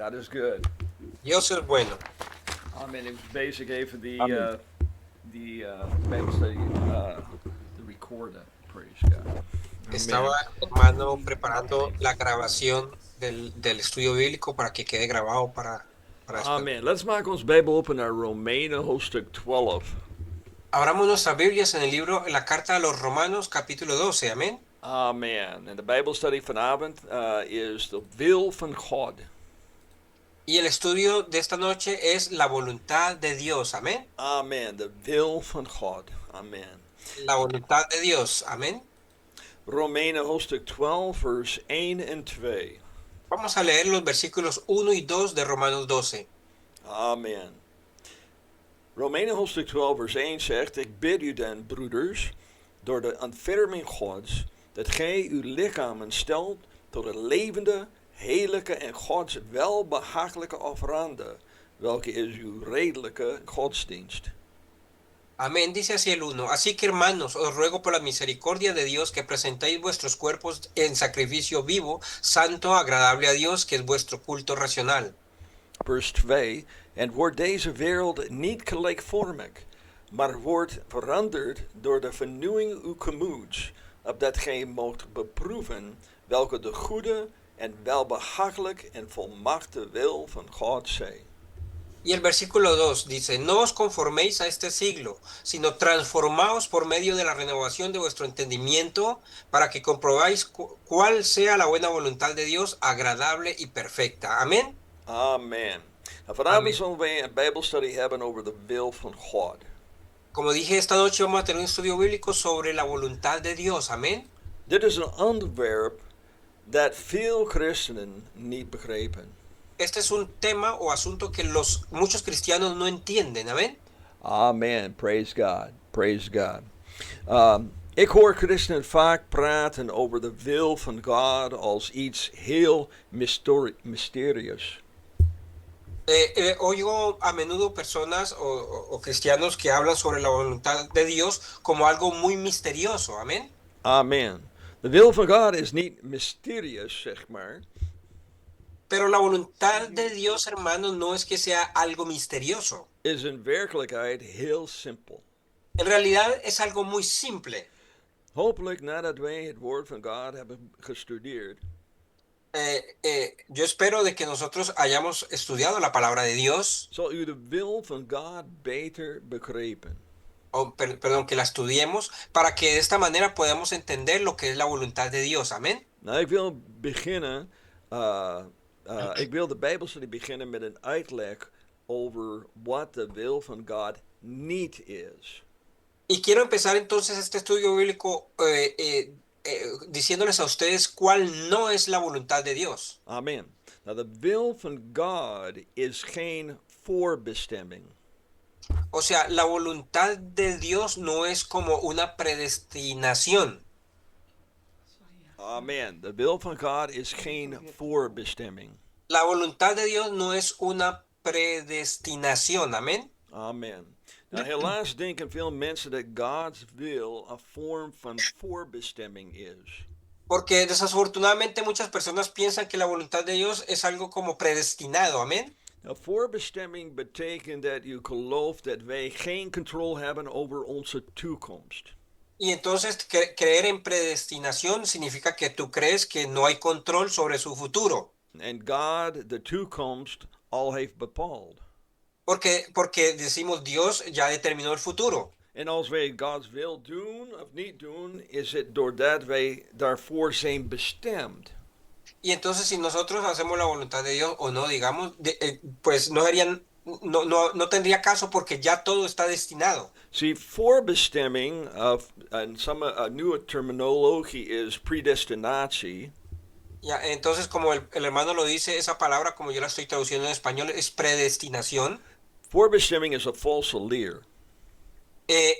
God is good. Dios es bueno. Amen. Ik was bezig even Amen. Bijbel study te recorden. Praise God. Estaba, Amen. hermano, preparando la grabación del estudio bíblico para que quede grabado para después. Amen. Let's maken ons Bijbel open naar Romeinen hoofdstuk 12. Abramos nuestras Biblias en el libro, en la carta a los Romanos, capítulo 12. Amén. Amen. En de Bijbelstudie vanavond is de wil van God. Y el estudio de esta noche es la voluntad de Dios. Amén. Amen. De wil van God. Amen. La voluntad de Dios. Amén. Romeinen hoofdstuk 12, vers 1 en 2. Vamos a leer los versículos 1 y 2 de Romanos 12. Amen. Romeinen hoofdstuk 12 vers 1 zegt, ik bid u dan, broeders, door de ontferming Gods, dat gij uw lichamen stelt tot een levende, heerlijke en Gods welbehagelijke offerande, welke is uw redelijke godsdienst. Amén, dice así el 1. Así que, hermanos, os ruego por la misericordia de Dios que presentéis vuestros cuerpos en sacrificio vivo, santo, agradable a Dios, que es vuestro culto racional. Vers 2. En wordt deze wereld niet gelijkvormig, maar wordt veranderd door de vernieuwing uw gemoeds, opdat gij moogt beproeven welke de goede en welbehagelijk en volmaakte wil van God zij. Y el versículo 2 dice, no os conforméis a este siglo, sino transformaos por medio de la renovación de vuestro entendimiento, para que comprobáis cuál sea la buena voluntad de Dios, agradable y perfecta. Amén. Amen. Nou, vanavond Amen. zullen wij een Bijbelstudie hebben over de wil van God. Como dije, esta noche vamos a tener un estudio bíblico sobre la voluntad de Dios. Amén. Dit is een onderwerp dat veel christenen niet begrijpen. Este es un tema o asunto que muchos cristianos no entienden. Amén. Amen. Praise God. Praise God. Ik hoor christenen vaak praten over de wil van God als iets heel mysterieus. Oigo a menudo personas o cristianos que hablan sobre la voluntad de Dios como algo muy misterioso. Amén. Amen. De wil van God is niet mysterieus, zeg maar. Pero la voluntad de Dios, hermanos, no es que sea algo misterioso. Is in werkelijkheid heel simpel. En realidad es algo muy simple. Hopelijk nadat wij het woord van God hebben gestudeerd, Yo espero de que nosotros hayamos estudiado la palabra de Dios, zal u de wil van God beter begrijpen. perdón, que la estudiemos para que de esta manera podamos entender lo que es la voluntad de Dios. Amén. Nou, ik wil beginnen. Ik wil de Bijbelstudie beginnen met een uitleg over wat de wil van God niet is. Y quiero empezar entonces este estudio bíblico diciéndoles a ustedes cuál no es la voluntad de Dios. Amen. Nou, de wil van God is geen voorbestemming. O sea, la voluntad de Dios no es como una predestinación. Amen. De wil van God is geen voorbestemming. La voluntad de Dios no es una predestinación. Amén. Amen. Nou, helaas denken veel mensen dat God's wil een vorm van voorbestemming is. Porque desafortunadamente muchas personas piensan que la voluntad de Dios es algo como predestinado. Amén. Nou, voorbestemming betekent dat u gelooft dat wij geen controle hebben over onze toekomst. Y entonces creer en predestinación significa que tú crees que no hay control sobre su futuro. En God de toekomst al heeft bepaald. Porque decimos Dios ya determinó el futuro. En als wij Gods wil doen of niet doen, is het doordat wij daarvoor zijn bestemd. Y entonces si nosotros hacemos la voluntad de Dios o no, digamos, pues no tendría caso porque ya todo está destinado. Zie, voorbestemming, en een nieuwe terminologie is predestinatie. Ya, entonces como el hermano lo dice, esa palabra como yo la estoy traduciendo en español es predestinación. Voorbestemming is een valse leer.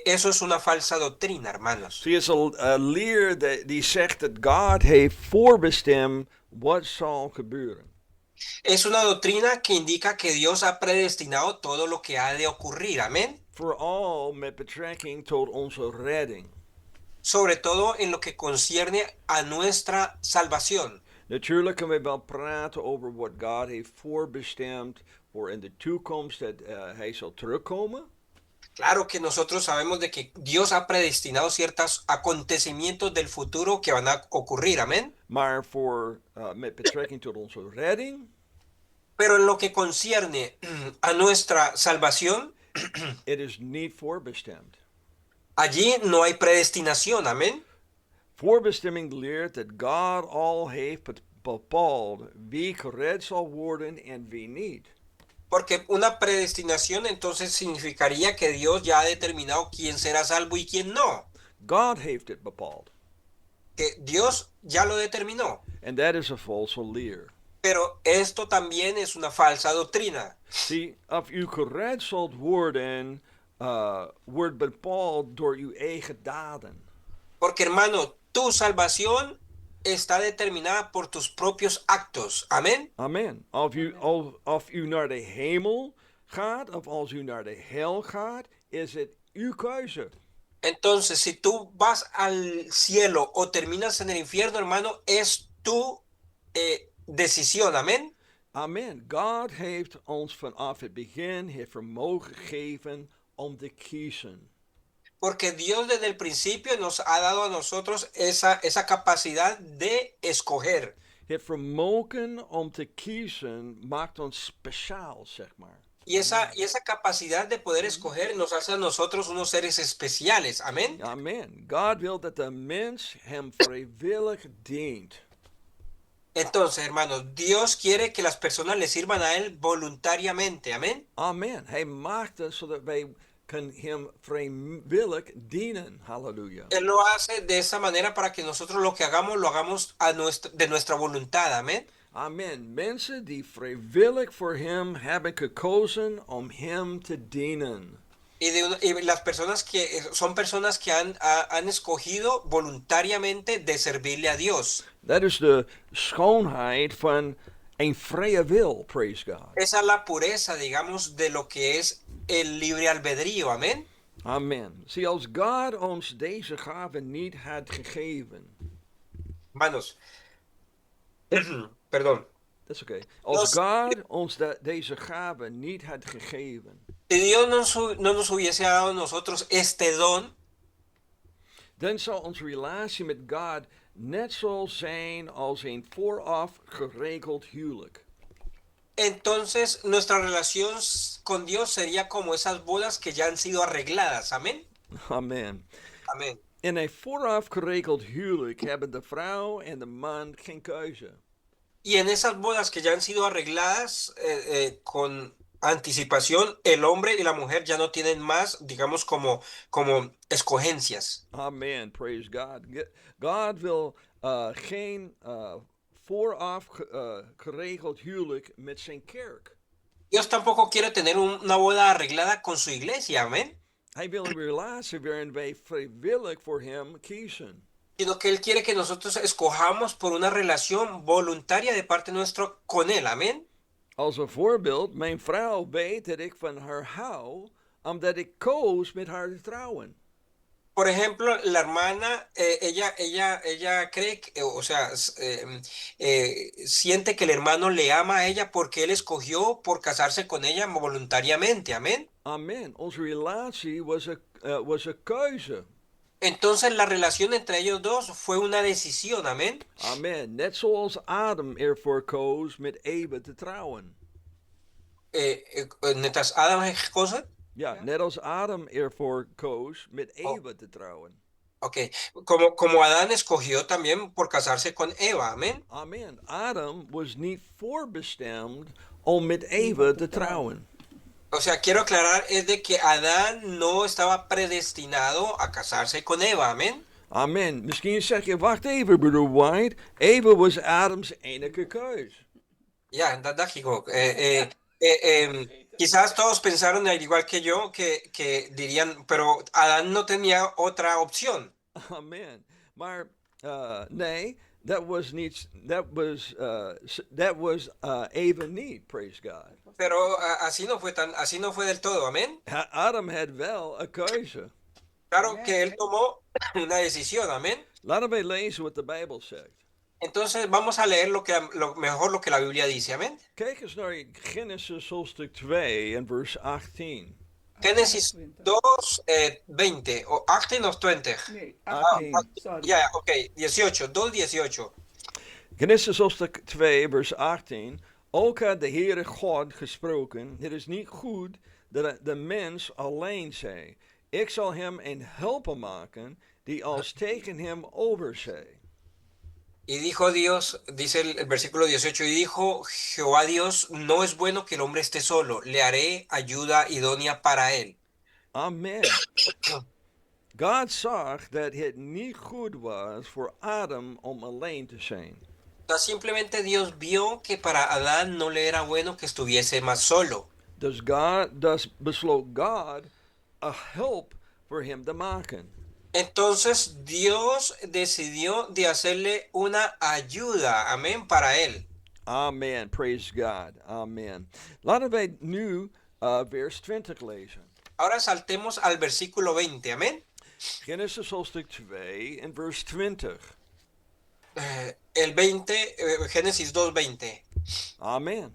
Eso es una falsa doctrina, hermanos. Zie, het is een leer die zegt dat God heeft voorbestemd wat zal gebeuren. Es una doctrina que indica que Dios ha predestinado todo lo que ha de ocurrir, amén. Vooral met betrekking tot onze redding. Sobre todo en lo que concierne a nuestra salvación. Natuurlijk kunnen we wel praten over wat God heeft voorbestemd voor in de toekomst dat hij zal terugkomen. Claro que nosotros sabemos de que Dios ha predestinado ciertos acontecimientos del futuro que van a ocurrir, amén. Maar met betrekking tot onze redding, Pero en lo que concierne a nuestra salvación, het is niet voorbestemd. allí no hay predestinación, amén. Voorbestemming leert dat God al heeft bepaald wie gered zal worden en wie niet. Porque una predestinación entonces significaría que Dios ya ha determinado quién será salvo y quién no. God heeft het bepaald. Que Dios ya lo determinó. En dat is een valse leer. Pero esto también es una falsa doctrina. Zie, of u gered zult worden, wordt bepaald door uw eigen daden. Porque hermano, tu salvación está determinada por tus propios actos. Amén. Amen. Of u naar de hemel gaat, of als u naar de hel gaat, is het uw keuze. Entonces, si tú vas al cielo o terminas en el infierno, hermano, es tu decisión. Amén. Amen. God heeft ons vanaf het begin het vermogen gegeven om te kiezen. Porque Dios desde el principio nos ha dado a nosotros esa capacidad de escoger. Het vermogen om te kiezen maakt ons speciaal, zeg maar. Y esa capacidad de poder escoger nos hace a nosotros unos seres especiales. Amén. Amen. God wil dat de mens hem vrijwillig dient. Entonces, hermanos, Dios quiere que las personas le sirvan a Él voluntariamente. Amén. Amen. Hij maakt het zodat wij kan hem vrijwillig dienen. Halleluja. Él lo hace de esa manera para que nosotros lo hagamos de nuestra voluntad. Amén. Amen. Mensen die vrijwillig voor hem hebben gekozen om hem te dienen. Y las personas que son personas que han escogido voluntariamente de servirle a Dios. Dat is de schoonheid van een vrije wil, praise God. Esa es la pureza, digamos, de lo que es el libre albedrío. Amén. Amen. Zie, als God ons deze gave niet had gegeven. Hermanos, perdón. Dat is oké. Als God ons deze gave niet had gegeven. Si Dios no nos hubiese dado a nosotros este don, dan zal onze relatie met God net zo zijn als een vooraf geregeld huwelijk. entonces nuestra relación con Dios sería como esas bodas que ya han sido arregladas. Amén. Amen. Amén. In een vooraf geregeld huwelijk hebben de vrouw en de man geen keuze. Y en esas bodas que ya han sido arregladas con anticipación, el hombre y la mujer ya no tienen más, digamos, como escogencias. Amen. Praise God. God wil geen vooraf geregeld huwelijk met zijn kerk. Dios tampoco quiere tener una boda arreglada con su iglesia, amén. Hij wil een relatie waarin wij vrijwillig voor hem kiezen. Sino que Él quiere que nosotros escojamos por una relación voluntaria de parte nuestra con Él, amén. Als een voorbeeld, mijn vrouw weet dat ik van haar hou, omdat ik koos met haar te trouwen. Por ejemplo, la hermana, ella cree, o sea, siente que el hermano le ama a ella porque él escogió por casarse con ella voluntariamente, amén. Amen. Onze relatie was een keuze. Entonces la relación entre ellos dos fue una decisión, amén. Amen. Net zoals Adam ervoor koos met Eva te trouwen. Net als Adam heeft gekozen. Ja, net als Adam ervoor koos met Eva te trouwen. Ok, como Adán escogió también por casarse con Eva, amén. Amen. Adam was niet voorbestemd om met Eva te trouwen. O sea, quiero aclarar es de que Adán no estaba predestinado a casarse con Eva, amén. Amen. Misschien zeg je, wacht even, broeder White. Eva was Adams enige keus. Ja, dat dacht ik ook. Quizás todos pensaron al igual que yo que dirían, pero Adán no tenía otra opción. Amen. Maar nee, dat was Eva niet, praise God. Pero así no fue del todo, amén. Adam had wel een keuze. Claro que él tomó una decisión, amén. Laten wij lezen wat de Bijbel zegt. Entonces vamos a leer mejor lo que la Biblia dice. Amén. Kijk eens naar Genesis hoofdstuk 2 en vers 18. Génesis 2, 20 o 18 of 20. Nee, Ah, 18. Sorry. ya, ok, 18, 2, 18. Genesis hoofdstuk 2 vers 18. Ook had de Heere God gesproken, het is niet goed dat de mens alleen zij. Ik zal hem een helper maken die als tegen hem overzij. Y dijo Dios, dice el versículo 18, y dijo Jehová Dios, no es bueno que el hombre esté solo, le haré ayuda idónea para él. Amen. God zag dat het niet goed was voor Adam om alleen te zijn. O sea, simplemente Dios vio que para Adán no le era bueno que estuviese más solo. Dus besloot God a help voor hem te maken. Entonces Dios decidió de hacerle una ayuda, amén, para él. Amen. Praise God. Amen. Laten wij nu vers 20 lezen. Ahora saltemos al versículo 20, amén. Genesis hoofdstuk 2 en vers 20. El 20, Génesis 2:20. Amen.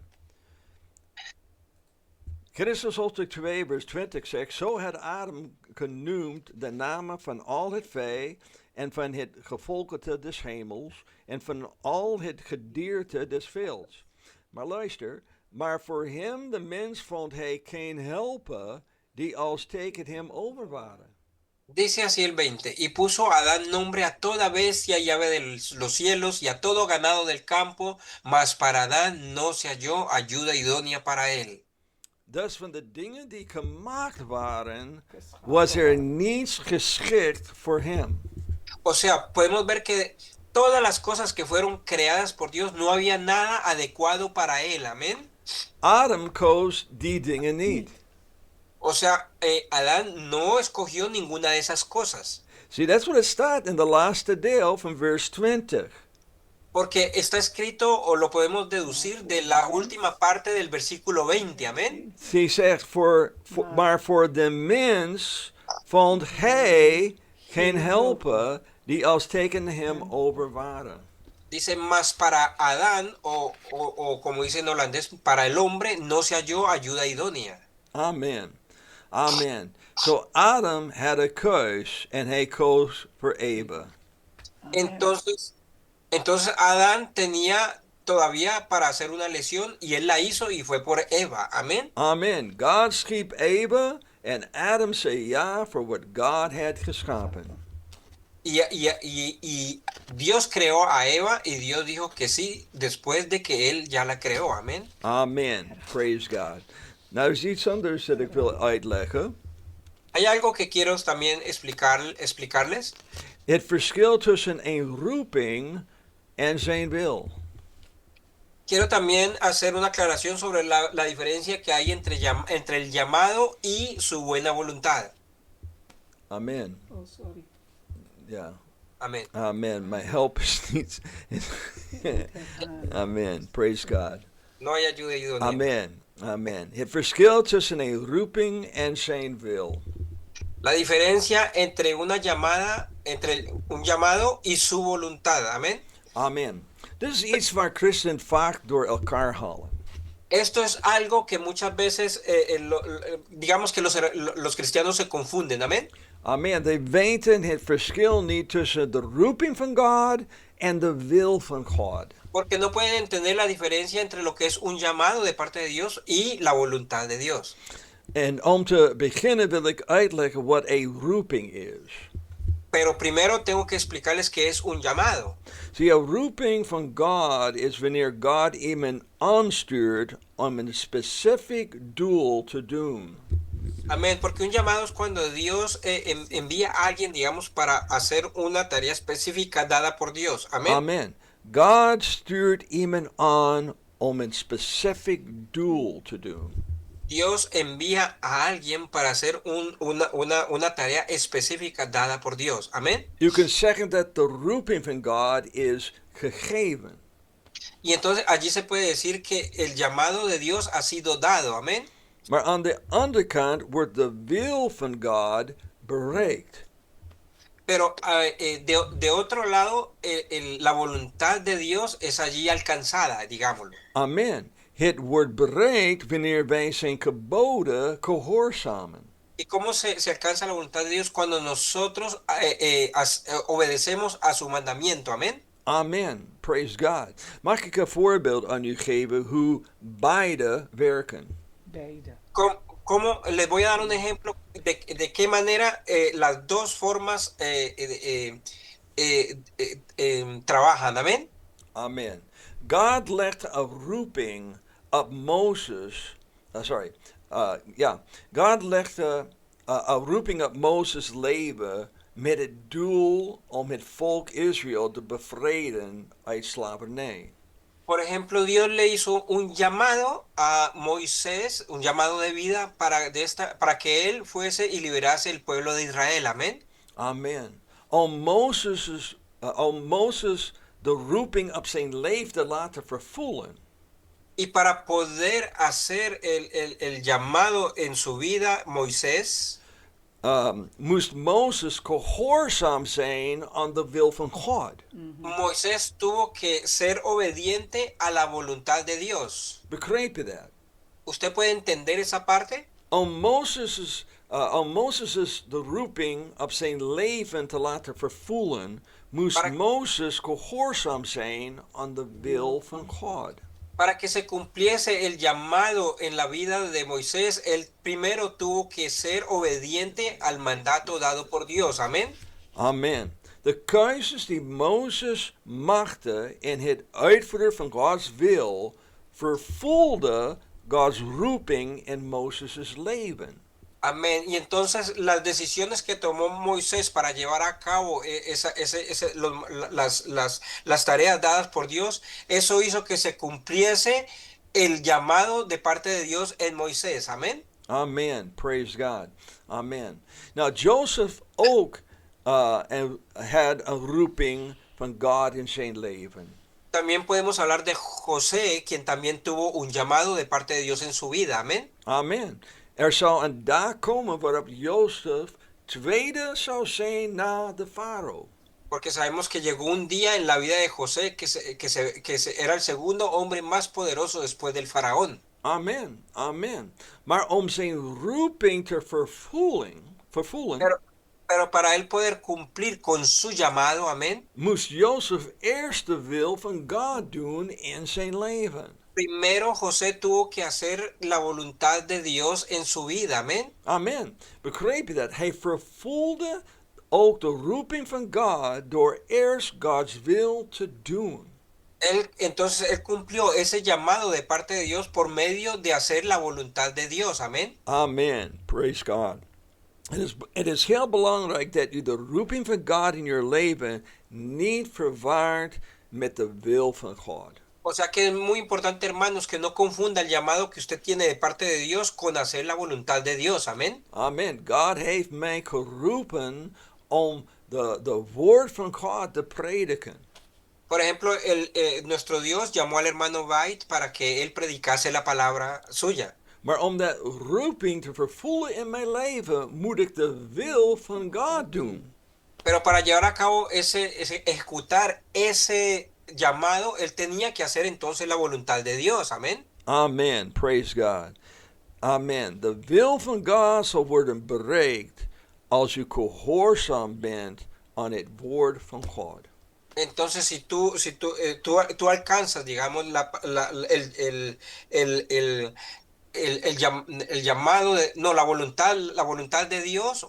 Genesis hoofdstuk 2 vers 20 zegt, zo had Adam genoemd de namen van al het vee en van het gevolgte des hemels en van al het gedierte des velds. Maar luister, maar voor hem de mens vond hij geen helper die als tegen hem over waren. Dice así el 20, y puso Adán nombre a toda bestia y ave de los cielos y a todo ganado del campo, mas para Adán no se halló ayuda idónea para él. Dus van de dingen die gemaakt waren, was er niets geschikt voor hem. O sea, podemos ver que todas las cosas que fueron creadas por Dios, no había nada adecuado para él, amén. Adam koos die dingen niet. O sea, Adán no escogió ninguna de esas cosas. See, that's what it staat in the laatste deel van vers 20. Porque está escrito, o lo podemos deducir de la última parte del versículo 20, amén. Hij zegt, maar voor de mens vond hij geen helper die als tegen hem over waren. Dice, más para Adán, o como dice en holandés, para el hombre no se halló ayuda idónea. Amen. Amen. So Adam had a keus en hij koos voor Eva. Entonces Adán tenía todavía para hacer una elección y él la hizo y fue por Eva, amén. Amen. God schiep Eva en Adam zei ja voor wat God had geschapen. Y Dios creó a Eva y Dios dijo que sí después de que él ya la creó, amén. Amen. Praise God. Nou, er is iets anders dat ik wil uitleggen. Hay algo que quiero también explicarles. Het verschil tussen een roeping en zijn wil. Quiero también hacer una aclaración sobre la diferencia que hay entre el llamado y su buena voluntad. Amen. Oh, sorry. Ja. Amén. Amen. My help is niet. Amen. Praise God. No hay ayuda idónea. Amen. Amen. Het verschil tussen een roeping en zijn wil. La diferencia entre entre un llamado y su voluntad. Amén. Amen. Dit is iets waar christenen vaak door elkaar halen. Esto es algo que muchas veces, digamos que los cristianos se confunden. Amén. Amen. Die weten het verschil niet tussen de roeping van God en de wil van God. Porque no pueden entender la diferencia entre lo que es un llamado de parte de Dios y la voluntad de Dios. En om te beginnen wil ik uitleggen wat een roeping is. Pero primero tengo que explicarles qué es un llamado. Zie, een roeping van God is wanneer God iemand aanstuurt om een specifiek doel te doen. Amén, porque un llamado es cuando Dios envía a alguien, digamos, para hacer una tarea específica dada por Dios. Amén. Amen. God stuurt iemand aan om een specifiek doel te doen. Dios envía a alguien para hacer una tarea específica dada por Dios. Amén. Je kunt zeggen dat de roeping van God is gegeven. Y entonces allí se puede decir que el llamado de Dios ha sido dado. Amén. Maar aan de andere kant wordt de wil van God bereikt. Pero de otro lado, la voluntad de Dios es allí alcanzada, digámoslo. Amen. Het wordt bereikt wanneer wij zijn geboden gehoorzamen. ¿Y cómo se alcanza la voluntad de Dios cuando nosotros obedecemos a su mandamiento? Amén. Amen. Praise God. Mag ik een voorbeeld aan u geven hoe beide werken? Beide. Les voy a dar un ejemplo de qué manera las dos formas trabajan. Amén. Amen. God legt een roeping op Mozes. God legde een roeping op Mozes leven met het doel om het volk Israël te bevrijden uit slavernij. Por ejemplo, Dios le hizo un llamado a Moisés, un llamado de vida para que él fuese y liberase el pueblo de Israel. Amén. Amen. Om Mozes de roeping op zijn leven te laten vervullen. Y para poder hacer el llamado en su vida, Moisés, Moest Mozes gehoorzaam zijn aan de wil van God. Moisés tuvo que ser obediente a la voluntad de Dios. Begrijp je dat? ¿Usted puede entender esa parte? Om Mozes' de roeping op zijn leven te laten vervullen, moest Mozes gehoorzaam zijn aan de wil van God. Para que se cumpliese el llamado en la vida de Moisés, él primero tuvo que ser obediente al mandato dado por Dios. Amén. Amen. De keuzes die Mozes maakte in het uitvoeren van Gods wil, vervulde Gods roeping in Mozes' leven. Amén. Y entonces las decisiones que tomó Moisés para llevar a cabo las tareas dadas por Dios, eso hizo que se cumpliese el llamado de parte de Dios en Moisés. Amén. Amen. Praise God. Amen. Now Joseph ook had een roeping van God in zijn leven. También podemos hablar de José, quien también tuvo un llamado de parte de Dios en su vida. Amén. Amen. Er zal een dag komen waarop Jozef tweede zou zijn na de farao. Porque sabemos que llegó un día en la vida de José era el segundo hombre más poderoso después del faraón. Amen, amen. Maar om zijn roeping te vervullen, pero para él poder cumplir con su llamado, amén, moest Jozef eerst de wil van God doen in zijn leven. Primero José tuvo que hacer la voluntad de Dios en su vida, amén. Amen. Begreep je dat? Hij vervulde ook de roeping van God door eerst Gods wil te doen. Entonces él cumplió ese llamado de parte de Dios por medio de hacer la voluntad de Dios, amén. Amen. Praise God. Het is heel belangrijk dat u de roeping van God in je leven niet verwaart met de wil van God. O sea que es muy importante, hermanos, que no confunda el llamado que usted tiene de parte de Dios con hacer la voluntad de Dios, amén. Amen. God heeft mij geroepen om de woord van God te prediken. Por ejemplo, nuestro Dios llamó al hermano White para que él predicase la palabra suya. Maar om dat roeping te vervullen in mijn leven, moet ik de wil van God doen. Pero para llevar a cabo ejecutar ese llamado, él tenía que hacer entonces la voluntad de Dios, amén. Amen, praise God. Amen. De wil van God zal worden bereikt als u gehoorzaam bent aan het woord van God. Entonces, si tú alcanzas, digamos, el llamado la voluntad de Dios,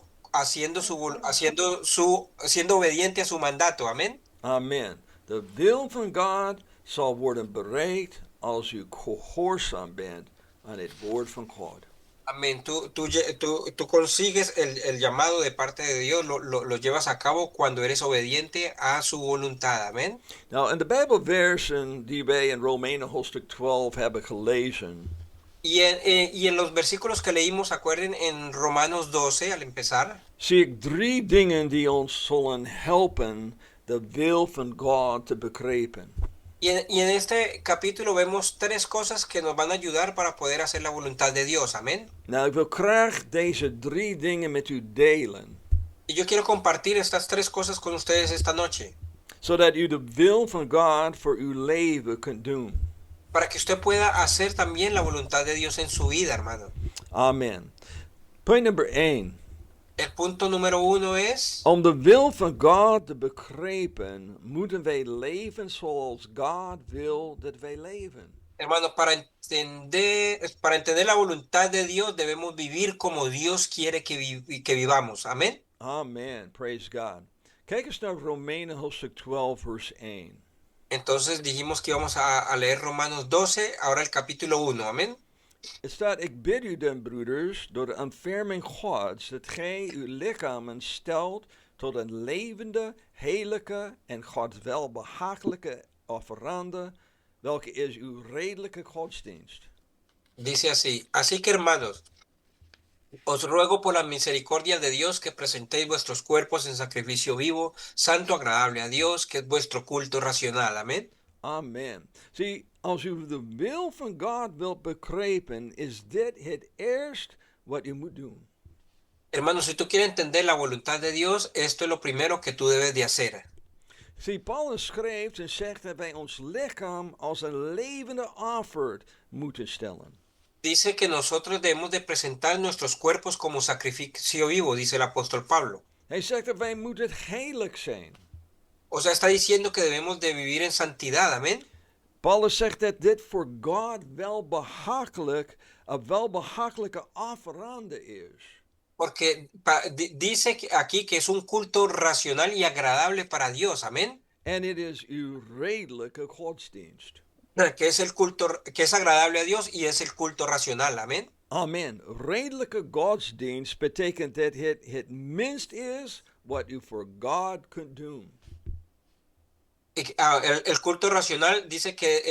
siendo obediente a su mandato, amén. Amen. De wil van God zal worden bereikt als u gehoorzaam bent aan het woord van God. Amén. Tú consigues el llamado de parte de Dios, lo llevas a cabo cuando eres obediente a su voluntad. Amén. Nou, in de Bijbelversen die wij in Romeinen hoofdstuk 12 hebben gelezen. Y en los versículos que leímos, acuerden, en Romanos 12, al empezar. Zie ik 3 dingen die ons zullen helpen de wil van God te begrijpen. Y en este capítulo vemos 3 cosas que nos van a ayudar para poder hacer la voluntad de Dios. Amén. Nou, ik wil graag deze 3 dingen met u delen. Y yo quiero compartir estas tres cosas con ustedes esta noche, zodat u de wil van God voor uw leven kunt doen. para que usted pueda hacer también la voluntad de Dios en su vida, hermano. Amen. Punt nummer 1. El punto número 1 es, Om de wil van God te begrijpen, moeten wij leven zoals God wil dat wij leven. hermano, para entender la voluntad de Dios debemos vivir como Dios quiere que vivamos. Amén. Amen. Praise God. Kijk eens naar Romeinen hoofdstuk 12 vers 1. Entonces dijimos que íbamos a leer Romanos 12, ahora el capítulo 1. Amén. Het staat, ik bid u den broeders, door de ontferming Gods, dat gij uw lichamen stelt tot een levende, heerlijke en God welbehagelijke offerande, welke is uw redelijke godsdienst. Dice así, así que hermanos, os ruego por la misericordia de Dios que presentéis vuestros cuerpos en sacrificio vivo, santo, agradable a Dios, que es vuestro culto racional. Amén. Amen. Zie, als u de wil van God wilt begrijpen, is dit het eerst wat u moet doen. Hermanos, si tú quieres entender la voluntad de Dios, esto es lo primero que tú debes de hacer. Zie, Paulus schrijft en zegt dat wij ons lichaam als een levende offer moeten stellen. Dice que nosotros debemos de presentar nuestros cuerpos como sacrificio vivo, dice el apóstol Pablo. Hij zegt dat wij moeten heilig zijn. O sea, está diciendo que debemos de vivir en santidad, amén. Paulus zegt dat dit voor God een welbehagelijke offerande is. Porque dice aquí que es un culto racional y agradable para Dios, amén. En het is uw redelijke godsdienst. Que es el culto, que es agradable a Dios y es el culto racional, amén. Amen. Redelijke godsdienst betekent dat het minst is wat u voor God kunt doen. El culto racional dice que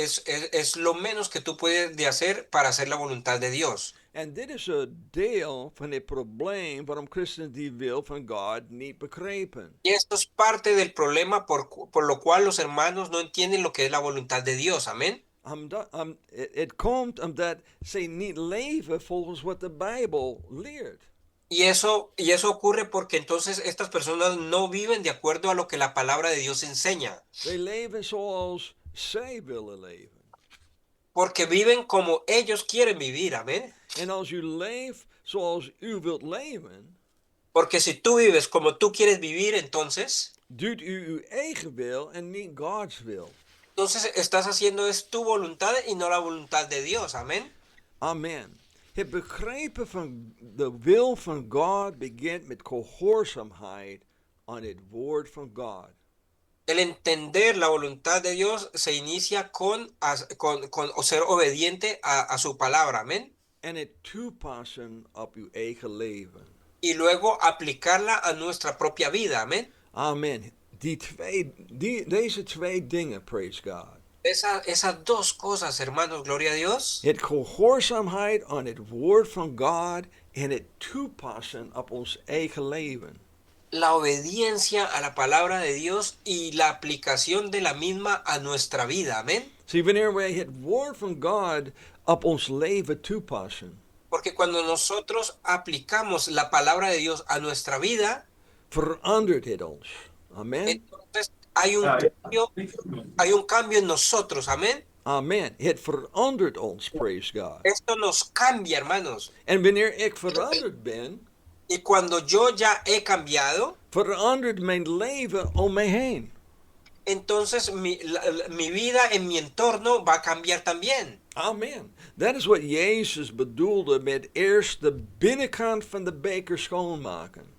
es lo menos que tú puedes de hacer para hacer la voluntad de Dios. En dit is een deel van het probleem waarom christenen die wil van God niet begrijpen. Y esto es parte del problema por lo cual los hermanos no entienden lo que es la voluntad de Dios, amén. Het komt omdat zij niet leven volgens wat de Bijbel leert. Y eso ocurre porque entonces estas personas no viven de acuerdo a lo que la palabra de Dios enseña. Zij leven zoals zij willen leven. Porque viven como ellos quieren vivir, amén. En als u leeft zoals u wilt leven, porque si tú vives como tú quieres vivir, entonces doet u uw eigen wil en niet Gods wil. Entonces estás haciendo es tu voluntad y no la voluntad de Dios, amén. Amen. Het begrijpen van de wil van God begint met gehoorzaamheid aan het woord van God. El entender la voluntad de Dios se inicia con ser obediente a su palabra, amén. En het toepassen op uw eigen leven. Y luego aplicarla a nuestra propia vida, amén. Amen. Deze twee dingen, praise God. Esas dos cosas, hermanos, gloria a Dios. Het gehoorzaamheid aan het woord van God en het toepassen op ons eigen leven. La obediencia a la palabra de Dios y la aplicación de la misma a nuestra vida, amén. Zie, wanneer wij het woord van God op ons leven toepassen, porque cuando nosotros aplicamos la palabra de Dios a nuestra vida, verandert het ons. Amen. Entonces hay un cambio en nosotros, amén. Amen. Het verandert ons, praise God. Esto nos cambia, hermanos. En wanneer ik veranderd ben, y cuando yo ya he cambiado, verandert mijn leven om mij heen. Entonces mi vida en mi entorno va a cambiar también. Amen. Dat is wat Jezus bedoelde met eerst de binnenkant van de beker schoonmaken.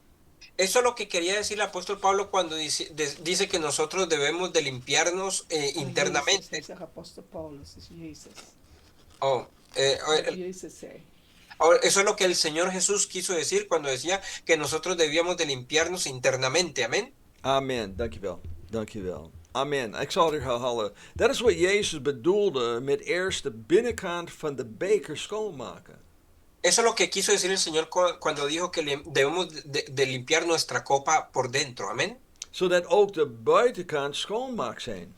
Eso es lo que quería decir el apóstol Pablo cuando dice que nosotros debemos de limpiarnos internamente. Jezus, apóstol Paulus, is Jezus. Jezus zei. Eso es lo que el Señor Jesús quiso decir cuando decía que nosotros debíamos de limpiarnos internamente. Amén. Amen. Dankjewel. Dankjewel. Amen. Ik zal het herhalen. Dat is wat Jezus bedoelde met eerst de binnenkant van de beker schoonmaken. Eso es lo que quiso decir el Señor cuando dijo que debemos de limpiar nuestra copa por dentro. Amén. Zodat ook de buitenkant schoonmaakt zijn.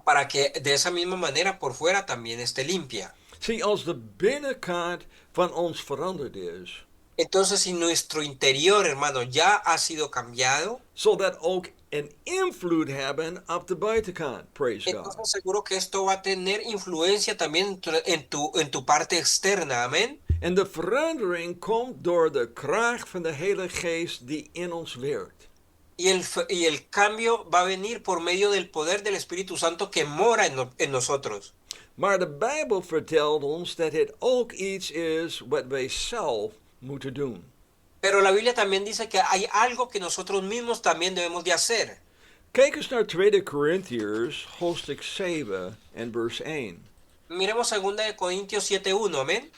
Para que de esa misma manera por fuera también esté limpia. Zie, als de binnenkant van ons veranderd is. Entonces, si nuestro interior, hermano, ya ha sido cambiado, zal dat ook een invloed hebben op de buitenkant. Praise God. entonces seguro que esto va a tener influencia también en tu parte externa. Amén. En de verandering komt door de kracht van de Heilige Geest die in ons werkt. Y el cambio va a venir por medio del poder del Espíritu Santo que mora en nosotros. Maar de Bijbel vertelt ons dat het ook iets is wat wij zelf moeten doen. Pero la Biblia también dice que hay algo que nosotros mismos también debemos de hacer. Kijk eens naar 2 Corinthians, hoofdstuk 7 en vers 1. Miremos 2 de Corintios 7:1, amén.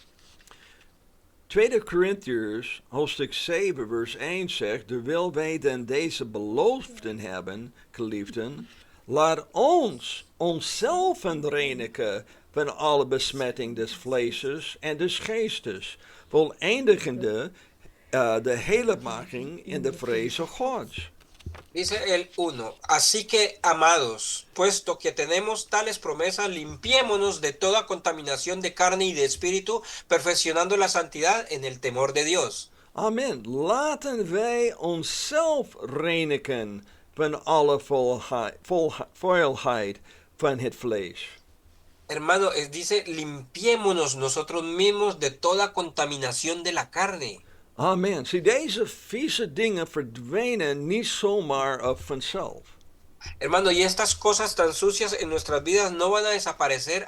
2 Corinthians, hoofdstuk 7, vers 1 zegt, terwijl wij dan deze beloften hebben, geliefden, laat ons onszelf reinigen van alle besmetting des vleeses en des geestes, voleindigende de heiligmaking in de vreze Gods. Dice el 1, así que, amados, puesto que tenemos tales promesas, limpiémonos de toda contaminación de carne y de espíritu, perfeccionando la santidad en el temor de Dios. Amen. Laten wij onszelf reinigen van alle vuilheid van het vlees. Hermano, dice, limpiémonos nosotros mismos de toda contaminación de la carne. Amen. Zie, deze vieze dingen verdwijnen niet zomaar vanzelf. Hermano, y estas cosas tan sucias en nuestras vidas no van a desaparecer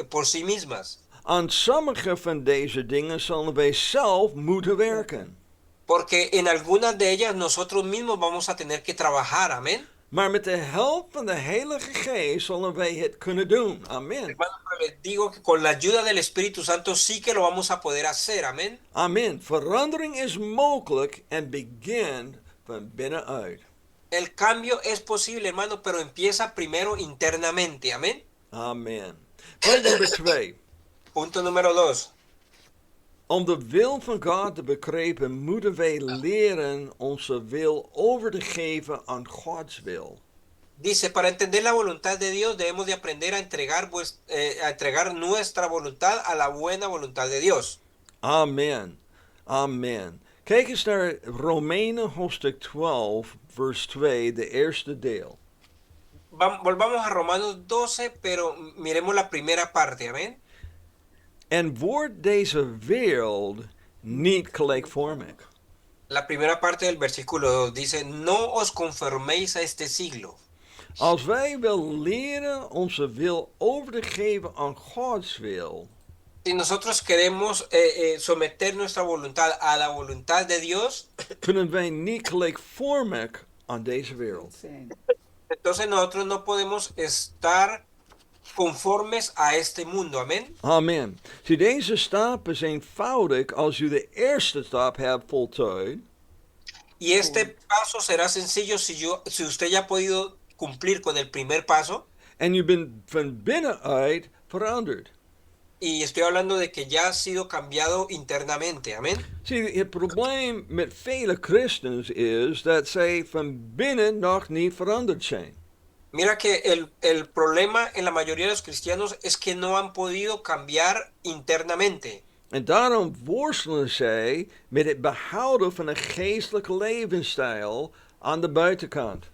por sí mismas. Aan sommige van deze dingen zullen wij zelf moeten werken. Porque en algunas de ellas nosotros mismos vamos a tener que trabajar, amén. Maar met de hulp van de Heilige Geest zullen wij het kunnen doen. Amen. Hermano, pero les digo que con la ayuda del Espíritu Santo sí que lo vamos a poder hacer, amén. Amen. Verandering is mogelijk en begint van binnenuit. El cambio es posible, hermano, pero empieza primero internamente, amén. Amen. Punt nummer 2. Punto número 2. Om de wil van God te begrijpen, moeten wij leren onze wil over te geven aan Gods wil. Dice, para entender la voluntad de Dios debemos de aprender a entregar nuestra voluntad a la buena voluntad de Dios. Amen. Amen. Kijk eens naar Romeinen hoofdstuk 12, vers 2, de eerste deel. Volvamos a Romanos 12, pero miremos la primera parte, amén. En wordt deze wereld niet gelijkvormig. La primera parte del versículo 2 dice, no os conforméis a este siglo. Als wij willen leren onze wil over te geven aan Gods wil, Si nosotros queremos someter nuestra voluntad a la voluntad de Dios, kunnen wij niet gelijkvormig aan deze wereld. entonces nosotros no podemos estar conformes a este mundo, amén. Amen. Zie, deze stap is eenvoudig als u de eerste stap hebt voltooid. Y este paso será sencillo si usted ya ha podido cumplir con el primer paso. En u bent van binnenuit veranderd. Y estoy hablando de que ya ha sido cambiado internamente, amén. Zie, het probleem met vele christenen is dat zij van binnen nog niet veranderd zijn. Mira que el problema en la mayoría de los cristianos es que no han podido cambiar internamente. En daarom worstelen zij met het behouden van een geestelijke levensstijl aan de buitenkant.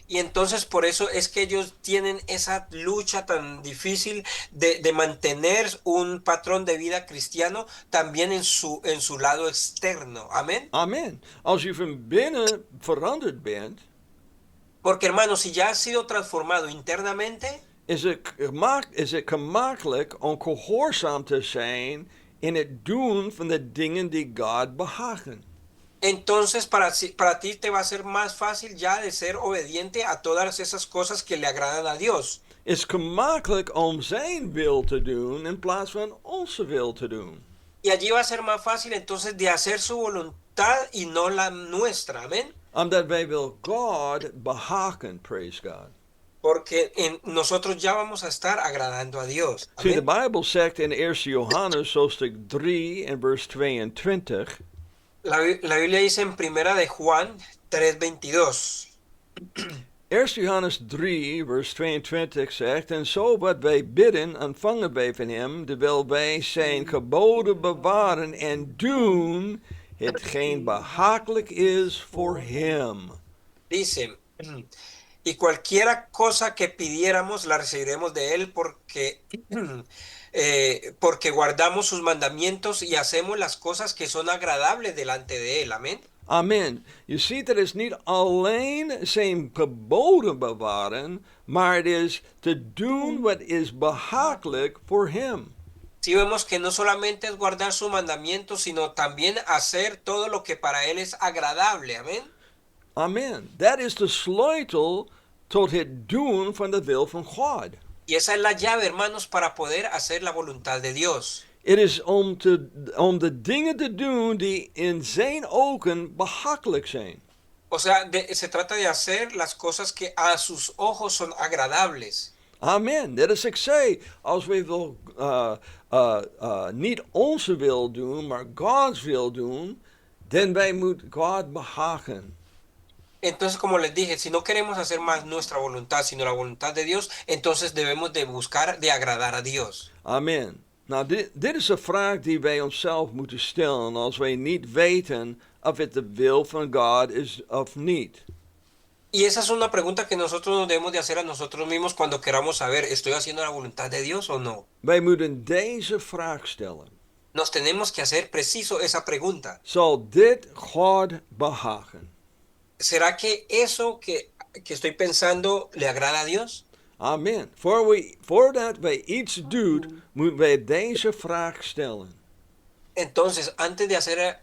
Y entonces por eso es que ellos tienen esa lucha tan difícil de mantener un patrón de vida cristiano también en su lado externo. Amén. Amen. Als u van binnen veranderd bent, Porque hermano, si ya has sido transformado internamente, is het gemakkelijk om gehoorzaam te zijn in het doen van de dingen die God behagen. entonces para ti te va a ser más fácil ya de ser obediente a todas esas cosas que le agradan a Dios. Het is gemakkelijk om zijn wil te doen in plaats van onze wil te doen. Y allí va a ser más fácil entonces de hacer su voluntad y no la nuestra. Amén. Omdat wij wil God behagen, praise God. Porque nosotros ya vamos a estar agradando a Dios. Zie, de Amén. Bijbel zegt in 1 Johannes hoofdstuk 3 en vers 22. La Biblia dice en primera de Juan 3:22. 1 Johannes 3 vers 22 zegt, en zo wat wij bidden ontvangen wij van hem, terwijl wij zijn geboden bewaren en doen hetgeen behagelijk is voor hem. Dice, y cualquiera cosa que pidiéramos la recibiremos de él porque guardamos sus mandamientos y hacemos las cosas que son agradables delante de él. Amén. Amen. Je ziet, het is niet alleen zijn geboden bewaren, maar het is te doen wat is behagelijk voor hem. Si vemos que no solamente es guardar sus mandamientos, sino también hacer todo lo que para él es agradable. Amén. Amen. Dat is de sleutel tot het doen van de wil van God. Y esa es la llave, hermanos, para poder hacer la voluntad de Dios. Het is om de dingen te doen die in zijn ogen behagelijk zijn. O sea, se trata de hacer las cosas que a sus ojos son agradables. Amen. Dat is ik zei. Als we wil, niet onze wil doen, maar Gods wil doen, dan wij moet God behagen. Entonces, como les dije, si no queremos hacer más nuestra voluntad, sino la voluntad de Dios, entonces debemos de buscar de agradar a Dios. Amen. Nou, dit is een vraag die wij onszelf moeten stellen als wij niet weten of het de wil van God is of niet. Y esa es una pregunta que nosotros nos debemos de hacer a nosotros mismos cuando queramos saber, ¿estoy haciendo la voluntad de Dios o no? Wij moeten deze vraag stellen. Nos tenemos que hacer preciso esa pregunta. Zal dit God behagen? ¿Será que eso que estoy pensando le agrada a Dios? Amen. Voordat wij iets doen, moeten wij deze vraag stellen. Entonces, antes de hacer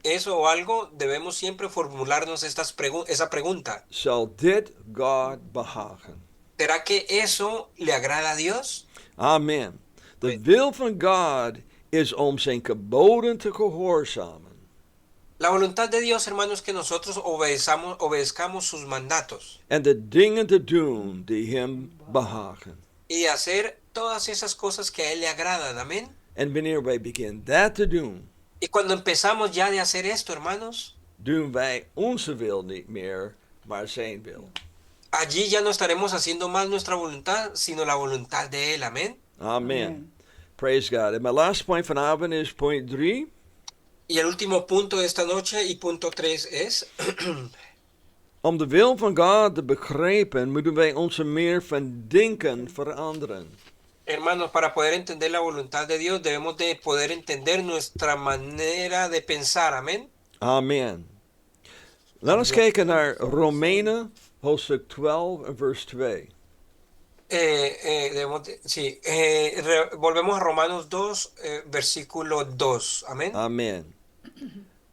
eso o algo, debemos siempre formularnos esa pregunta. Zal dit God behagen? ¿Será que eso le agrada a Dios? Amen. De wil van God is om zijn geboden te gehoorzamen. La voluntad de Dios, hermanos, es que nosotros obedezcamos sus mandatos En de dingen te doen die hem behagen. y de hacer todas esas cosas que a Él le agradan. Amén. En wanneer wij beginnen dat te doen, Y cuando empezamos ya de hacer esto, hermanos, doen wij onze wil niet meer, maar zijn wil. allí ya no estaremos haciendo más nuestra voluntad, sino la voluntad de Él. Amén. Amen. Praise God. En mijn last point vanavond is point 3. Y el último punto de esta noche y punto 3 es, Om de wil van God te begrijpen, moeten wij onze meer van denken veranderen. hermanos, para poder entender la voluntad de Dios, debemos de poder entender nuestra manera de pensar. Amén. Amen. Laten we kijken naar Romeinen, hoofdstuk 12 en vers 2. Volvemos a Romanos 2, versículo 2. Amén. Amen.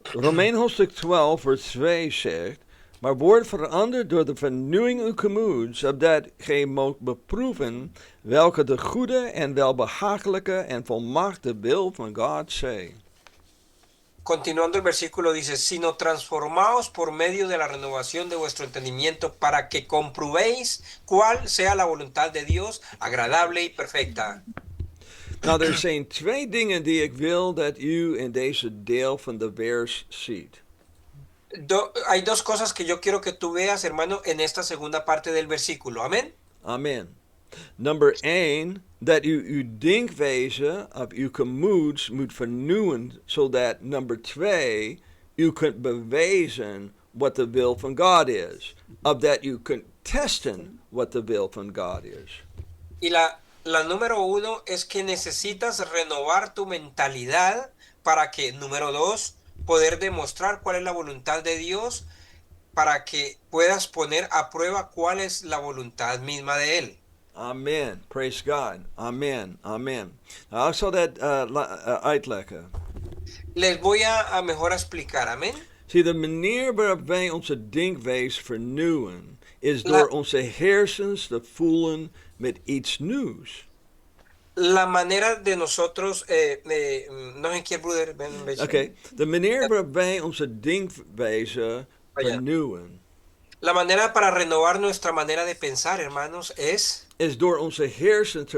Romeinen hoofdstuk 12 vers 2 zegt, maar word veranderd door de vernieuwing uw gemoeds, opdat gij moogt beproeven welke de goede en welbehagelijke en volmaakte wil van God zij. Continuando el versículo dice, sino transformaos por medio de la renovación de vuestro entendimiento para que comprobéis cuál sea la voluntad de Dios, agradable y perfecta. Nou, er zijn twee dingen die ik wil dat u in deze deel van de vers ziet. Hay dos cosas que yo quiero que tú veas, hermano, en esta segunda parte del versículo. Amén. Amen. Nummer 1, dat u uw denkwijze of uw gemoeds moet vernieuwen, zodat nummer 2, u kunt bewijzen wat de wil van God is. Of dat u kunt testen wat de wil van God is. Y la número 1 es que necesitas renovar tu mentalidad para que, número 2, poder demostrar cuál es la voluntad de Dios para que puedas poner a prueba cuál es la voluntad misma de Él. Amen. Praise God. Amen. Amen. Nou, ik zal dat uitleggen. Les voy a mejor explicar, amén. Zie, de manier waarop wij onze denkwijze vernieuwen, is door onze hersens te voelen met iets nieuws. La manera de nosotros, no sé quién, brother. Oké, de manier waarop wij onze denkwijze vernieuwen, la manera para renovar nuestra manera de pensar, hermanos, es door onze hersens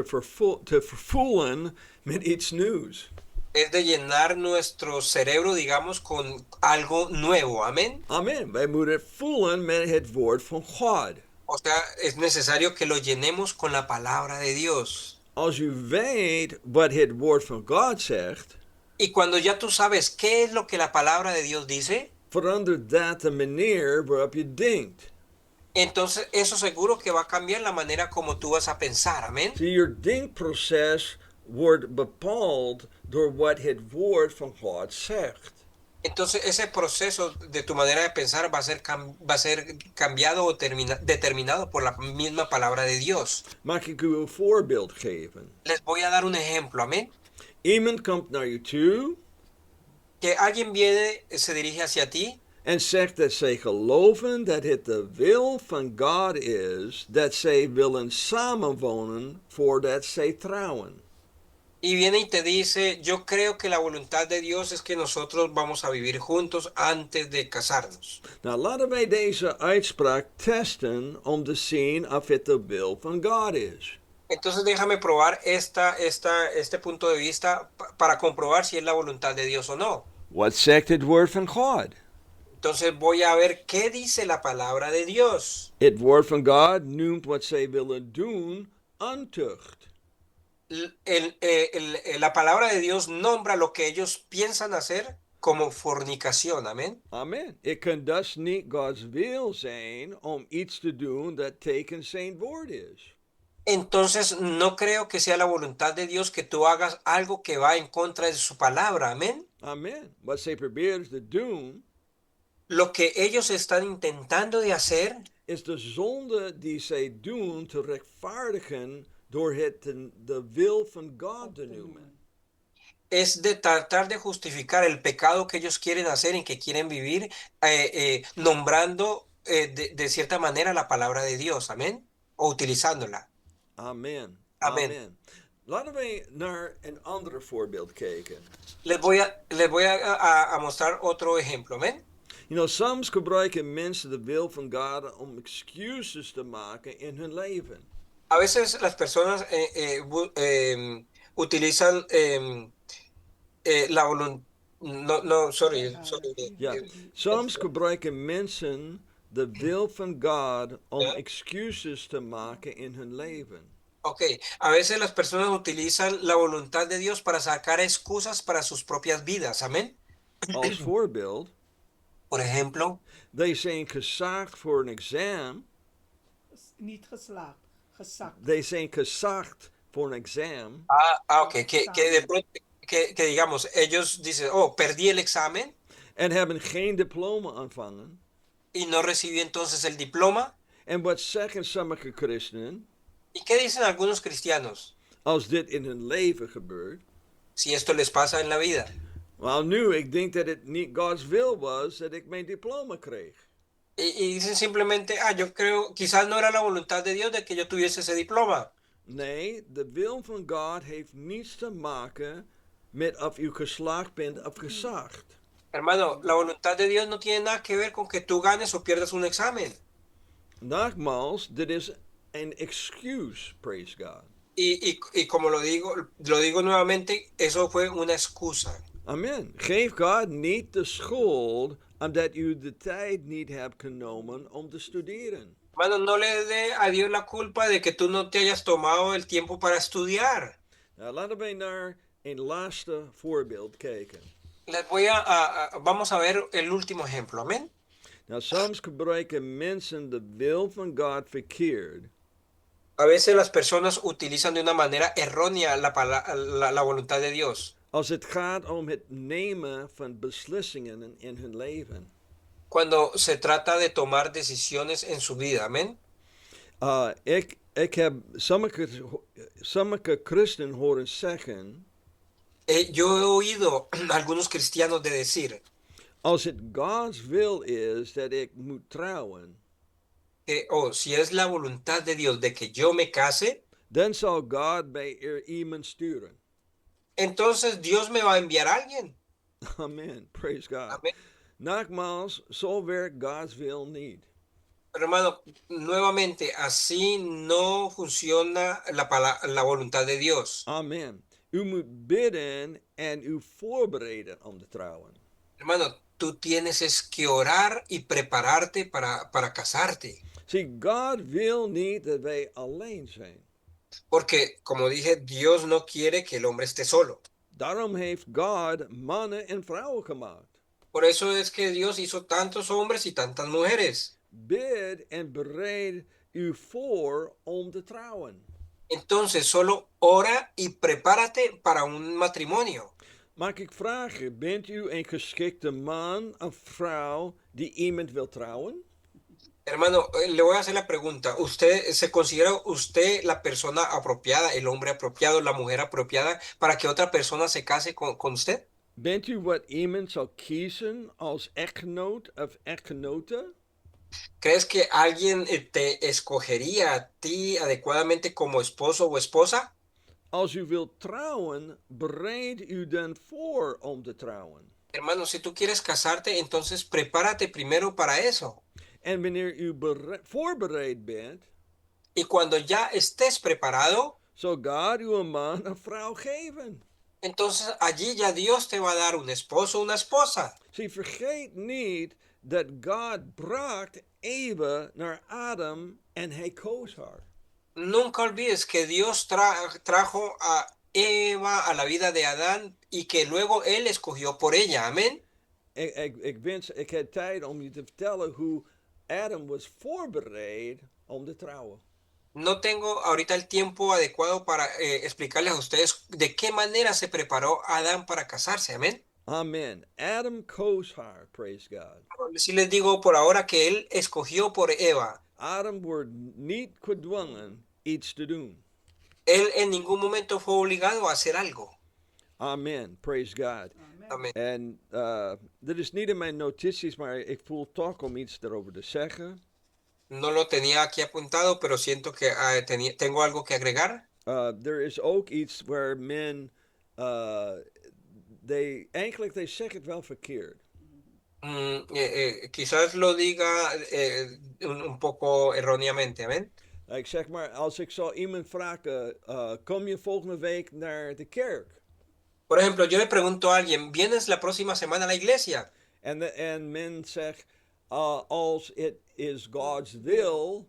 te vervoelen met iets nieuws. Es de llenar nuestro cerebro, digamos, con algo nuevo, amén. Amen. Wij moeten voelen met het woord van God. O sea, es necesario que lo llenemos con la palabra de Dios. Als u weet wat het woord van God zegt, Y cuando ya tú sabes qué es lo que la palabra de Dios dice, verandert dat de manier waarop je denkt. entonces eso seguro que va a cambiar la manera como tú vas a pensar, amén. Zie, je denkproces wordt bepaald door wat het woord van God zegt. Entonces ese proceso de tu manera de pensar va a ser cambiado o determinado por la misma palabra de Dios. Mag ik u een voorbeeld geven? Les voy a dar un ejemplo, amén. Iemand komt naar je toe Que alguien viene, se dirige hacia ti en zegt dat zij geloven dat het de wil van God is dat zij willen samenwonen voordat zij trouwen. y viene y te dice, yo creo que la voluntad de Dios es que nosotros vamos a vivir juntos antes de casarnos. Nou, laten wij deze uitspraak testen om te zien of het de wil van God is. Entonces déjame probar este punto de vista para comprobar si es la voluntad de Dios o no. Wat zegt het woord van God? Entonces voy a ver qué dice la palabra de Dios. Het woord van God noemt wat zij willen doen ontucht. La palabra de Dios nombra lo que ellos piensan hacer como fornicación, amén. Amen. Het kan dus niet Gods wil zijn om iets te doen dat tegen zijn woord is. Entonces no creo que sea la voluntad de Dios que tú hagas algo que va en contra de su palabra, amén. Amen. Wat zij proberen te doen Lo que ellos están intentando de hacer is de zonde die zij doen te rechtvaardigen door het de wil van God te noemen. es de tratar de justificar el pecado que ellos quieren hacer, en que quieren vivir, nombrando de cierta manera la palabra de Dios, amén, o utilizándola. Amen. Amen. Amen. Laten we naar een ander voorbeeld kijken. Les voy a mostrar otro ejemplo, amén. You know, soms gebruiken mensen de wil van God om excuses te maken in hun leven. A veces las personas utilizan la voluntad. No, sorry. Ja, soms gebruiken mensen de wil van God om Ja. excuses te maken in hun leven. Ok, a veces las personas utilizan la voluntad de Dios para sacar excusas para sus propias vidas, amén. Als voorbeeld, Por ejemplo, die zijn gezaagd voor een examen. Niet geslaagd, gezakt. Die zijn gezaagd voor een examen. ok, que de pronto, que digamos, ellos dicen, oh, perdí el examen En hebben geen diploma ontvangen. y no recibí entonces el diploma. En wat zeggen sommige christenen ¿Y qué dicen algunos cristianos als dit in hun leven gebeurt? si esto les pasa en la vida? Wel nu, ik denk dat het niet Gods wil was dat ik mijn diploma kreeg. Y dicen simplemente, yo creo, quizás no era la voluntad de Dios de que yo tuviese ese diploma. Nee, de wil van God heeft niets te maken met of u geslaagd bent of gezaagd. Hermano, la voluntad de Dios no tiene nada que ver con que tú ganes o pierdas un examen. Nogmaals, dit is een excuse, praise God. Y como lo digo nuevamente, eso fue una excusa. Amen. Geef God niet de schuld omdat u de tijd niet hebt genomen om te studeren. Hermano, no le dé a Dios la culpa de que tú no te hayas tomado el tiempo para estudiar. Nou, laten we naar een laatste voorbeeld kijken. Vamos a ver el último ejemplo, amén. Nou, soms gebruiken mensen de wil van God verkeerd. A veces las personas utilizan de una manera errónea la voluntad de Dios. Als het gaat om het nemen van beslissingen in hun leven. Cuando se trata de tomar decisiones en su vida, amén. Ik heb sommige christenen horen zeggen, Yo he oído a algunos cristianos de decir als het Gods wil is dat ik moet trouwen, que, si es la voluntad de Dios de que yo me case, dan zal God bij iemand sturen. entonces Dios me va a enviar a alguien. Amen. Praise God. Amén. Nogmaals, zo werkt Gods wil niet. Hermano, nuevamente, así no funciona la voluntad de Dios. Amen. U moet bidden en u voorbereiden om te trouwen. Hermano, tú tienes es que orar y prepararte para casarte. Zie, God wil niet dat wij alleen zijn. Porque, como dije, Dios no quiere que el hombre esté solo. Daarom heeft God mannen en vrouwen gemaakt. Por eso es que Dios hizo tantos hombres y tantas mujeres. Bid en bereid u voor om te trouwen. Entonces, solo ora y prepárate para un matrimonio. Mag ik vragen, bent u een geschikte man of vrouw die iemand wil trouwen? Hermano, le voy a hacer la pregunta. ¿Usted se considera usted la persona apropiada, el hombre apropiado, la mujer apropiada para que otra persona se case con usted? Bent u wat iemand zal kiezen als echtgenoot of echtgenote? ¿Crees que alguien te escogería a ti adecuadamente como esposo o esposa? Als u wilt trouwen, bereid u dan voor om te trouwen. Hermano, si tú quieres casarte, entonces prepárate primero para eso. En wanneer u voorbereid bent, Y cuando ya estés preparado, zal God u een man of vrouw geven. entonces allí ya Dios te va a dar un esposo o una esposa. Zie, vergeet niet dat God bracht Eva naar Adam en hij koos haar. Nunca olvides que Dios trajo a Eva a la vida de Adán y que luego él escogió por ella. Amén. Ik heb tijd om je te vertellen hoe Adam was voorbereid om te trouwen. No tengo ahorita el tiempo adecuado para explicarles a ustedes de qué manera se preparó Adán para casarse. Amén. Amen. Adam koos haar, praise God. Sí les digo por ahora que él escogió por Eva. Adam wordt niet gedwongen iets te doen. Él en ningún momento fue obligado a hacer algo. Amen, praise God. Amén. En dit is niet in mijn notities, maar ik voel toch om iets daarover te zeggen. No lo tenía aquí apuntado, pero siento que tengo algo que agregar. Er is ook iets waar men, eigenlijk they zeggen het wel verkeerd. Quizás lo diga un poco erróneamente, ¿amén? Ik zeg maar, als ik zou iemand vragen, kom je volgende week naar de kerk? Por ejemplo, yo le pregunto a alguien, ¿vienes la próxima semana a la iglesia? En men zegt, als het is God's wil,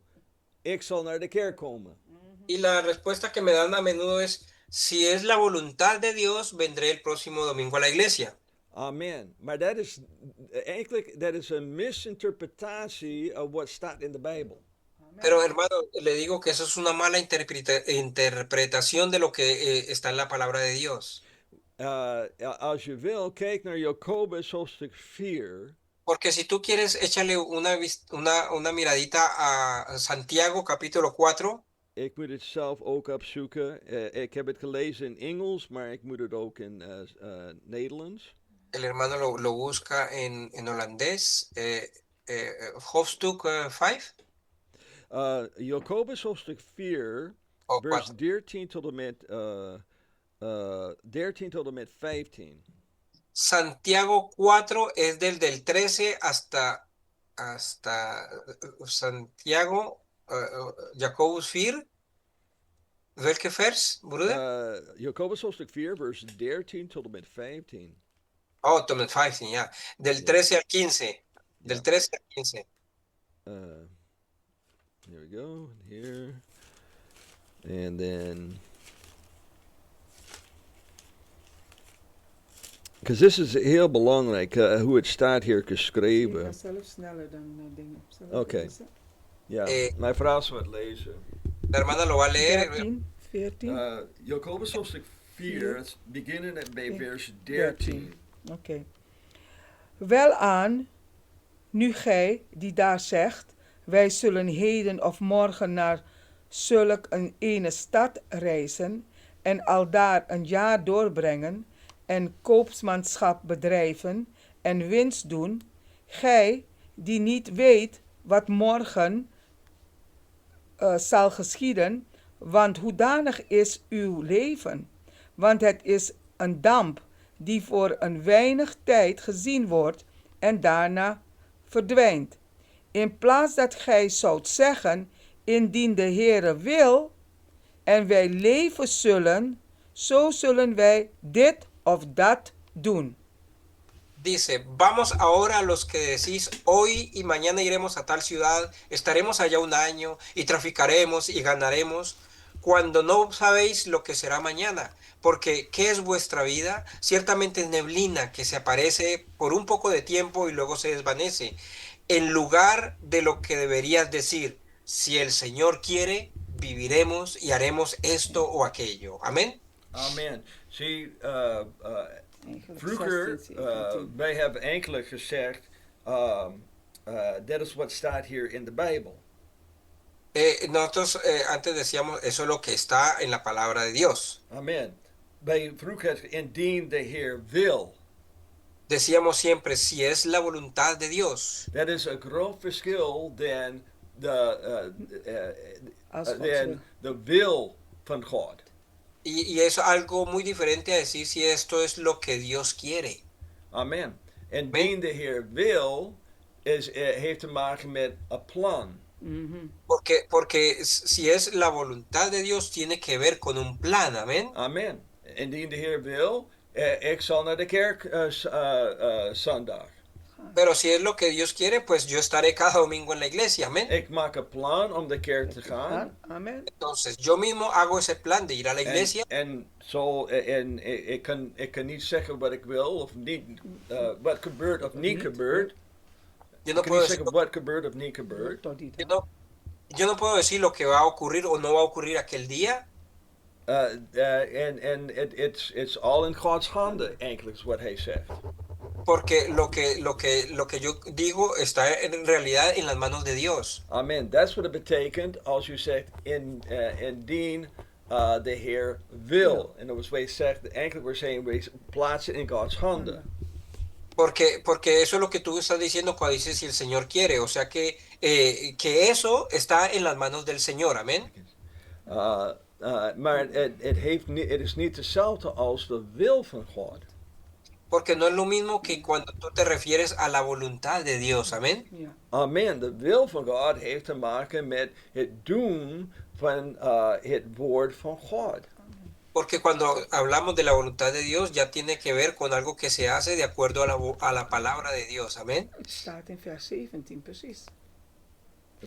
ik zal naar de kerk komen. Y la respuesta que me dan a menudo es, si es la voluntad de Dios, vendré el próximo domingo a la iglesia. Amen. Maar eigenlijk dat is een misinterpretatie of wat staat in de Bijbel. Pero hermano, le digo que eso es una mala interpretación de lo que está en la palabra de Dios. Als je wil, kijk naar Jacobus hoofdstuk 4. Porque si tú quieres, échale una miradita a Santiago capítulo 4. Ik moet het zelf ook opzoeken. Ik heb het gelezen in Engels, maar ik moet het ook in Nederlands. El hermano lo busca en holandés. Hoofdstuk 5. Jacobus hoofdstuk 4, vers 13 tot en met 13 tot en met 15. Santiago 4 es del 13 hasta Santiago, Jacobus 4. Welke vers, broeder? Jacobus hoofdstuk 4, vers 13 tot en met 15. Oh, tot en met 15, ja. Del 13 al 15. Del 13 al 15. Here we go, here. And then... Because this is heel belangrijk, hoe het staat hier Ik ga geschreven. zelf sneller dan dingen. Oké. Ja, mijn vrouw zal het lezen. La hermana lo va a leer. 13, 14. Jacobus hoofdstuk 4, het beginnen bij vers 13. Oké. Welaan, nu gij die daar zegt, wij zullen heden of morgen naar zulk een ene stad reizen en aldaar een jaar doorbrengen en koopmanschap bedrijven en winst doen, gij die niet weet wat morgen zal geschieden, want hoedanig is uw leven? Want het is een damp die voor een weinig tijd gezien wordt en daarna verdwijnt. In plaats dat gij zoudt zeggen, indien de Heere wil en wij leven zullen, zo zullen wij dit of dat doen. Dice, vamos ahora los que decís, hoy y mañana iremos a tal ciudad, estaremos allá un año y traficaremos y ganaremos. cuando no sabéis lo que será mañana. Porque, ¿qué es vuestra vida? Ciertamente es neblina que se aparece por un poco de tiempo y luego se desvanece. En lugar de lo que deberías decir, si el Señor quiere, viviremos y haremos esto o aquello. Amén. Amen. Zie, Eigenlijk vroeger, 16, 17. wij hebben enkele gezegd, dat is wat staat hier in de Bijbel. Nosotros antes decíamos, eso es lo que está en la palabra de Dios. Amen. Bij vroeger, indien de Heer wil. Decíamos siempre, si es la voluntad de Dios. Dat is een groot verschil dan Als God dan wil. de wil van God. Y es algo muy diferente a decir si esto es lo que Dios quiere. Amen. Indien de Heer wil, heeft te maken met een plan. Mhm. Porque si es la voluntad de Dios, tiene que ver con un plan. Amén. Amen. Indien de Heer wil, ik zal naar de kerk zondag. Pero si es lo que Dios quiere, pues yo estaré cada domingo en la iglesia. Amén. Ik maak een plan om de kerk te gaan. Amen. Entonces yo mismo hago ese plan de ir a la iglesia. En ik kan niet zeggen wat ik wil of niet, wat gebeurt of niet gebeurt. Yo Ik no kan puedo niet decir, zeggen wat gebeurt of niet gebeurt. Tot die yo tijd. no, yo no puedo decir lo que va a ocurrir o no va a ocurrir aquel día. En it's all in Gods handen, eigenlijk is wat hij zegt. Porque lo que yo digo está en realidad en las manos de Dios. Amen. Dat is wat het betekent als u zegt indien de Heer wil. En dat was wat je zegt, eigenlijk we zeggen we plaatsen in Gods handen. Porque eso es lo que tú estás diciendo cuando dices si el Señor quiere. O sea que eso está en las manos del Señor. Amén. Maar het is niet hetzelfde als de wil van God. Porque no es lo mismo que cuando tú te refieres a la voluntad de Dios. Amén. Ja. Amen. De wil van God heeft te maken met het doen van het woord van God. Porque cuando hablamos de la voluntad de Dios ya tiene que ver con algo que se hace de acuerdo a la palabra de Dios. Amén. Het staat in vers 17 precies.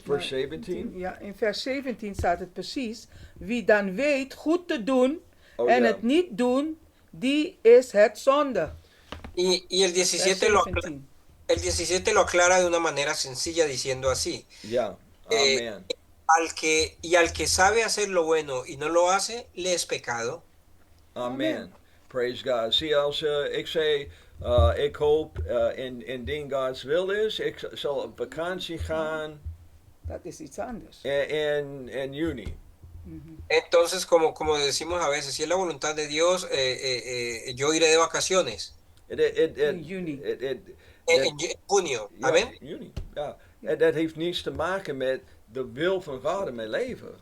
Vers 17. Ja, in vers 17 staat het precies. Wie dan weet goed te doen Oh, en ja. het niet doen, die is het zonde. Y el Vers 17 17. el 17 lo aclara de una manera sencilla diciendo así. Ja, Eh, amen. Al que sabe hacer lo bueno y no lo hace, le es pecado. Amen. Praise God. Zie, als ik zei, ik hoop indien Gods wil is, ik zal op vakantie gaan Dat is iets anders. in juni. Entonces, como decimos a veces, si es la voluntad de Dios, yo iré de vacaciones In juni. en junio. Ja, Amén. juni. Ja. En dat heeft niets te maken met de wil van God in mijn leven.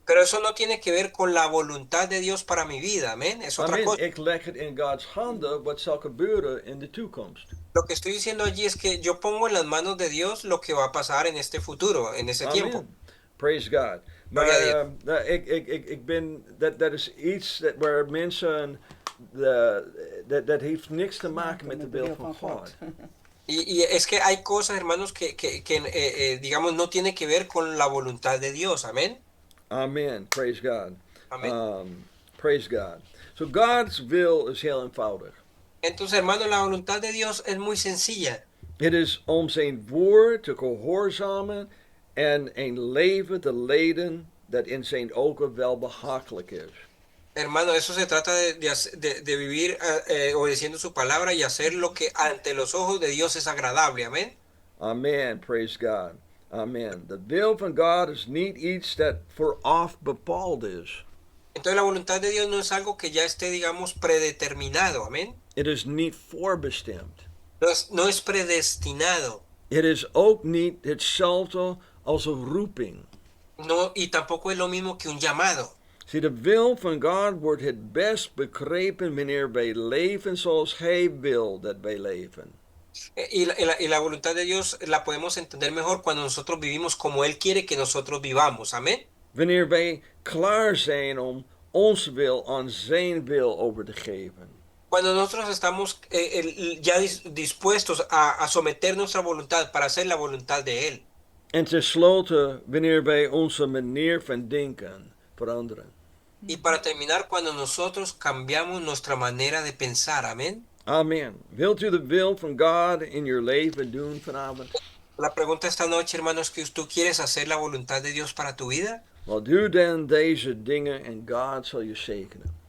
Pero eso no tiene que ver con la voluntad de Dios para mi vida. Amén. Es otra Amen. cosa. Ik leg het in Gods handen wat zal gebeuren in de toekomst. Lo que estoy diciendo allí es que yo pongo en las manos de Dios lo que va a pasar en este futuro, en ese tiempo. Amen. Praise God. Maar Gloria a Dios. ik ben, dat is iets waar mensen, dat heeft niks te maken met de wil van God. Y es que hay cosas, hermanos, que digamos, no tiene que ver con la voluntad de Dios. Amén. Amen. Praise God. Amén. Praise God. So God's will is heel eenvoudig. Entonces, hermanos, la voluntad de Dios es muy sencilla. Het is om zijn woord te gehoorzamen en een leven te leiden dat in zijn ogen wel behagelijk is. Hermano, eso se trata de vivir obedeciendo su palabra y hacer lo que ante los ojos de Dios es agradable. Amén. Amen. Praise God. Amen. De wil van God is niet iets dat vooraf bepaald is. Entonces, la voluntad de Dios no es algo que ya esté, digamos, predeterminado. Amén. Het is niet voorbestemd. No es predestinado. Het is ook niet hetzelfde als een roeping. No, y tampoco es lo mismo que un llamado. Zie, de wil van God wordt het best begrepen wanneer wij leven zoals Hij wil dat wij leven. Y la voluntad de Dios la podemos entender mejor cuando nosotros vivimos como Él quiere que nosotros vivamos. Amén. Wanneer wij klaar zijn om onze wil aan zijn wil over te geven. Cuando nosotros estamos ya dispuestos a someter nuestra voluntad para hacer la voluntad de Él. En tenslotte, wanneer wij onze manier van denken veranderen. Y para terminar, cuando nosotros cambiamos nuestra manera de pensar, amén. Amen. Wilt u de wil van God in your leven doen vanavond? La pregunta esta noche, hermanos, que tú quieres hacer la voluntad de Dios para tu vida. Wel, doe dan deze dingen en God zal je zegenen.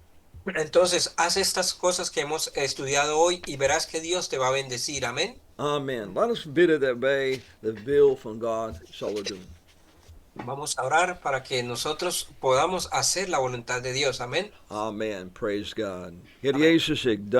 Entonces, haz estas cosas que hemos estudiado hoy y verás que Dios te va a bendecir, amén. Amen. Laat ons bidden dat wij de wil van God zullen doen. Vamos a orar para que nosotros podamos hacer la voluntad de Dios, amén. Amen. Praise God. Heer Amen. Jezus, ik dank